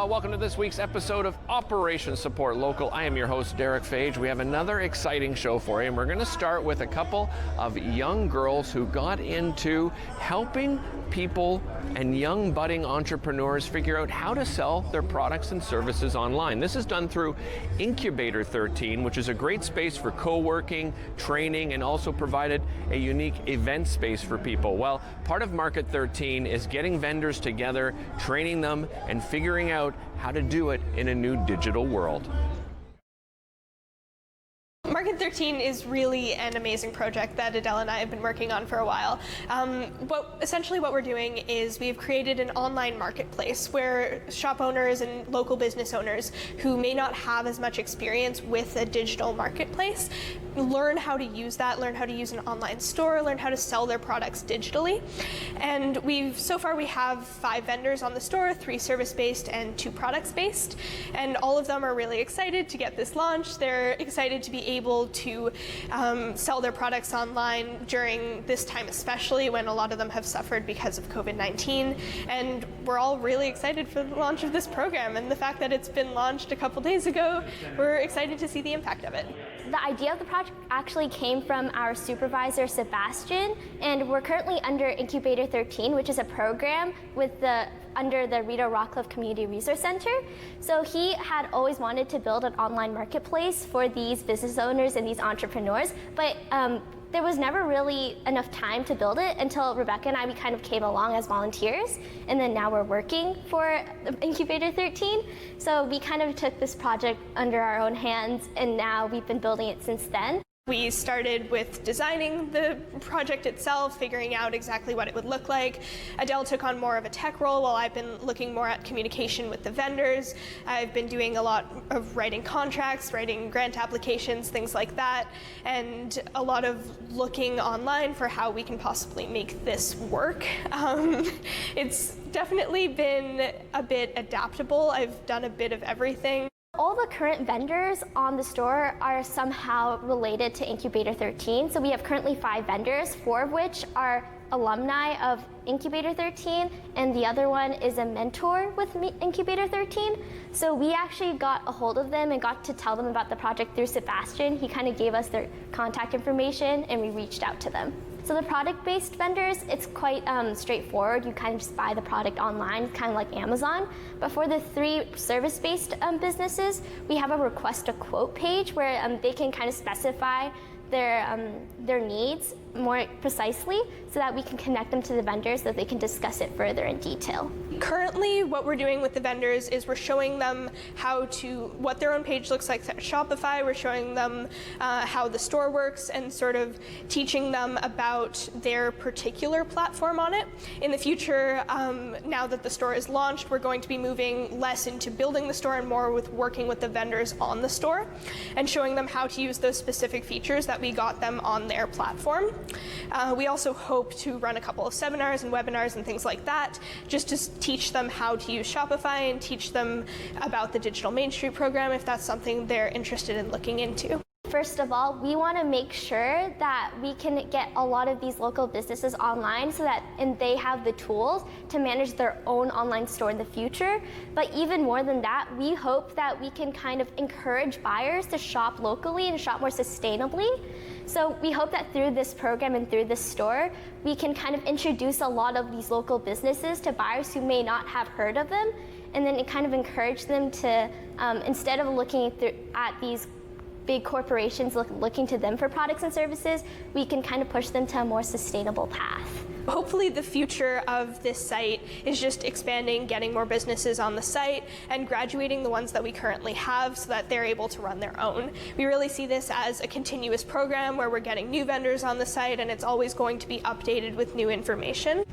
welcome to this week's episode of Operation Support Local. I am your host, Derek Fage. We have another exciting show for you, and we're going to start with a couple of young girls who got into helping people and young budding entrepreneurs figure out how to sell their products and services online. This is done through market13, which is a great space for co-working, training, and also provided a unique event space for people. Well, part of market13 is getting vendors together, training them, and figuring out how to do it in a new digital world. Market13 is really an amazing project that Adele and I have been working on for a while. Essentially what we're doing is we've created an online marketplace where shop owners and local business owners who may not have as much experience with a digital marketplace learn how to use that, learn how to use an online store, learn how to sell their products digitally. And so far we have 5 vendors on the store, 3 service-based and 2 products-based. And all of them are really excited to get this launched. They're excited to be able to sell their products online during this time, especially when a lot of them have suffered because of COVID-19. And we're all really excited for the launch of this program, and the fact that it's been launched a couple days ago, we're excited to see the impact of it. The idea of the project actually came from our supervisor, Sebastian, and we're currently under Incubator 13, which is a program under the Rideau-Rockcliffe Community Resource Center. So he had always wanted to build an online marketplace for these business owners and these entrepreneurs, but there was never really enough time to build it until Rebecca and we kind of came along as volunteers, and then now we're working for Incubator 13. So we kind of took this project under our own hands, and now we've been building it since then. We started with designing the project itself, figuring out exactly what it would look like. Adele took on more of a tech role while I've been looking more at communication with the vendors. I've been doing a lot of writing contracts, writing grant applications, things like that, and a lot of looking online for how we can possibly make this work. It's definitely been a bit adaptable. I've done a bit of everything. All the current vendors on the store are somehow related to Incubator 13. So we have currently 5 vendors, 4 of which are alumni of Incubator 13, and the other one is a mentor with Incubator 13. So we actually got a hold of them and got to tell them about the project through Sebastian. He kind of gave us their contact information, and we reached out to them. So the product-based vendors, it's quite straightforward. You kind of just buy the product online, kind of like Amazon. But for the 3 service-based businesses, we have a request a quote page where they can kind of specify their needs more precisely so that we can connect them to the vendors so that they can discuss it further in detail. Currently, what we're doing with the vendors is we're showing them what their own page looks like at Shopify. We're showing them how the store works and sort of teaching them about their particular platform on it. In the future, now that the store is launched, we're going to be moving less into building the store and more with working with the vendors on the store and showing them how to use those specific features that we got them on their platform. We also hope to run a couple of seminars and webinars and things like that, just to teach them how to use Shopify and teach them about the Digital Main Street program if that's something they're interested in looking into. First of all, we want to make sure that we can get a lot of these local businesses online and they have the tools to manage their own online store in the future. But even more than that, we hope that we can kind of encourage buyers to shop locally and shop more sustainably. So we hope that through this program and through this store, we can kind of introduce a lot of these local businesses to buyers who may not have heard of them, and then kind of encourage them to, instead of looking at these big corporations looking to them for products and services, we can kind of push them to a more sustainable path. Hopefully the future of this site is just expanding, getting more businesses on the site, and graduating the ones that we currently have so that they're able to run their own. We really see this as a continuous program where we're getting new vendors on the site, and it's always going to be updated with new information.